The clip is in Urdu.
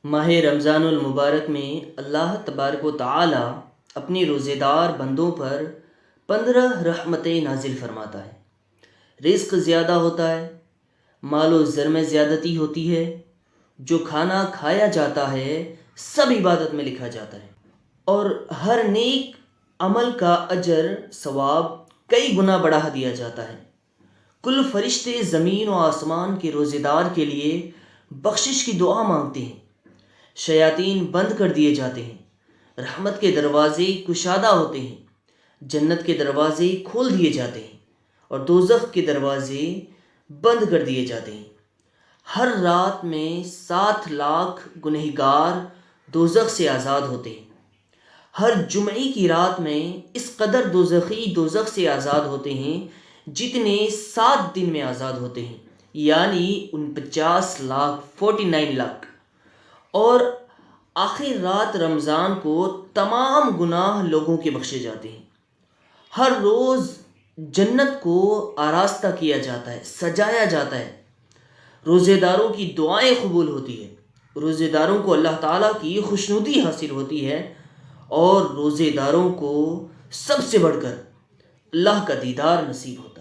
ماہ رمضان المبارک میں اللہ تبارک و تعالی اپنی روزے دار بندوں پر 15 رحمتیں نازل فرماتا ہے۔ رزق زیادہ ہوتا ہے، مال و زر میں زیادتی ہوتی ہے، جو کھانا کھایا جاتا ہے سب عبادت میں لکھا جاتا ہے، اور ہر نیک عمل کا اجر ثواب کئی گنا بڑھا دیا جاتا ہے۔ کل فرشتے زمین و آسمان کے روزے دار کے لیے بخشش کی دعا مانگتے ہیں، شیاطین بند کر دیے جاتے ہیں، رحمت کے دروازے کشادہ ہوتے ہیں، جنت کے دروازے کھول دیے جاتے ہیں اور دوزخ کے دروازے بند کر دیے جاتے ہیں۔ ہر رات میں 7 لاکھ گنہگار دوزخ سے آزاد ہوتے ہیں۔ ہر جمعے کی رات میں اس قدر دوزخی دوزخ سے آزاد ہوتے ہیں جتنے 7 دن میں آزاد ہوتے ہیں، یعنی 49 لاکھ 49 لاکھ۔ اور آخر رات رمضان کو تمام گناہ لوگوں کے بخشے جاتے ہیں۔ ہر روز جنت کو آراستہ کیا جاتا ہے، سجایا جاتا ہے، روزے داروں کی دعائیں قبول ہوتی ہے، روزے داروں کو اللہ تعالیٰ کی خوشنودی حاصل ہوتی ہے، اور روزے داروں کو سب سے بڑھ کر اللہ کا دیدار نصیب ہوتا ہے۔